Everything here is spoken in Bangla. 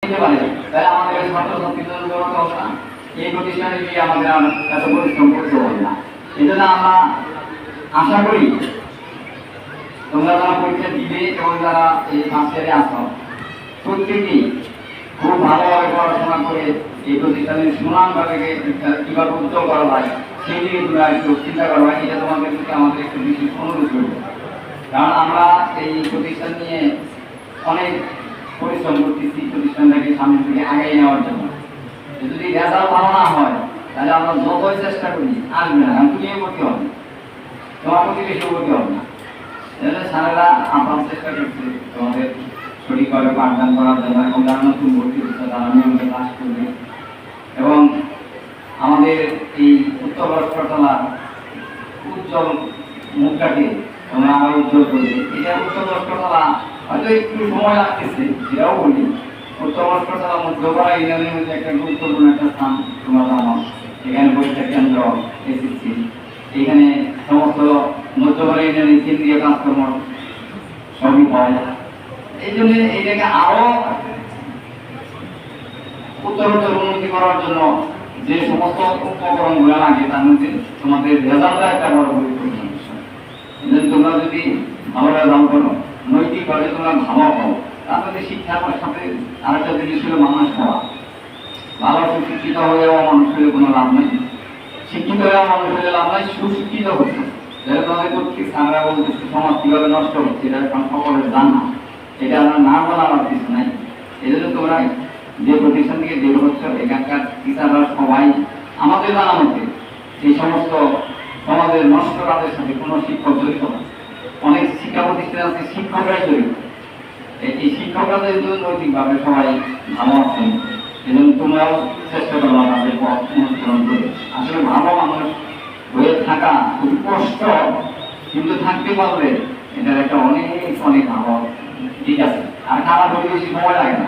নিতে পারে, তাহলে আমাদের ছাত্রছাত্রীদের জন্য হবে না, এই প্রতিষ্ঠানে গিয়ে আমাদের এত পরিশ্রম করতে হবে না। এই জন্য আমরা আশা করি তোমরা যারা পরীক্ষা দিবে এবং যারা এই ফার্স্ট ইয়ারে আসো প্রত্যেকেই খুব ভালোভাবে পড়াশোনা করে এই প্রতিষ্ঠানের সুনামভাবে কীভাবে উজ্জ্বল করা যায় সেই দিকে তোমরা একটু চিন্তা করবা। এটা তোমাদের প্রতি আমাদের একটু বিশেষ অনুরোধ করব, কারণ আমরা এই প্রতিষ্ঠান নিয়ে অনেক পরিশ্রম করতেছি প্রতিষ্ঠানটাকে সামনের দিকে আগাই নেওয়ার জন্য। যদি রেজাল্ট ভালো না হয় তাহলে আমরা যতই চেষ্টা করি আসবে না, কারণ তুমিও করতে হবে, তোমার প্রতিবেশীও করতে হবে না। স্যারেরা আপনার চেষ্টা করছে তোমাদের সঠিকভাবে পাঠদান করার জন্য, এবং যারা নতুন ভর্তি হচ্ছে তারা নিয়মিত ক্লাস করবে এবং আমাদের এই উত্তর লস্করতলার উজ্জ্বল মুখটাকে তোমরা আরো উজ্জ্বল করবে। এটা উত্তর লস্করতলা হয়তো একটু সময় লাগতেছে, সেটাও বলি। উত্তর লস্করতলা মধ্যপাড়া ইউনিয়নের মধ্যে একটা গুরুত্বপূর্ণ একটা স্থান তোমরা জানো। এখানে পরীক্ষা কেন্দ্র, এসএসসি, এখানে সমস্ত মধ্যপাড়া ইউনিয়নের কেন্দ্রীয় কাজকর্ম সবই হয়। এই জন্য এটাকে আরো উত্তরোত্তর উন্নতি করার জন্য যে সমস্ত উপকরণগুলো লাগে তার মধ্যে তোমাদের রেজাল্টটা একটা বড় গুরুত্বপূর্ণ বিষয়। তোমরা যদি ভালো রেজাল্ট করো, নৈতিকভাবে তোমরা ভালো হও, তাহলে শিক্ষার সাথে আরেকটা জিনিস হলো মানুষ হওয়া। ভালো সুশিক্ষিত হয়েও মানুষ হলে কোনো লাভ নেই, শিক্ষিত হয়েও মানুষ হলে লাভ নাই, সুশিক্ষিত হচ্ছে যারা তোমাদের প্রত্যেক সামরা বলতে সমাজ কীভাবে নষ্ট হচ্ছে এটা এখন সকলের জানা, এটা আমরা না বলা আমার কিছু নাই। এই জন্য তোমরা যে প্রতিষ্ঠান থেকে বের হচ্ছ এখানকার টিচাররা সবাই আমাদের জানা মতে এই সমস্ত সমাজের নষ্ট কাজের সাথে কোনো শিক্ষক জড়িত না। অনেক শিক্ষা প্রতিষ্ঠান আছে শিক্ষকরাই জড়িত। এই শিক্ষকরা যেহেতু নৈতিকভাবে সবাই ভালো আছেন, এই জন্য তোমরাও চেষ্টা করো তাদের পথ অনুসরণ করে। আসলে ভালো মানুষ হয়ে থাকা খুব কষ্ট, কিন্তু থাকতে পারলে এটার একটা অনেক অনেক ভালো দিক আছে। আর খারাপ হলে বেশি সময় লাগে না।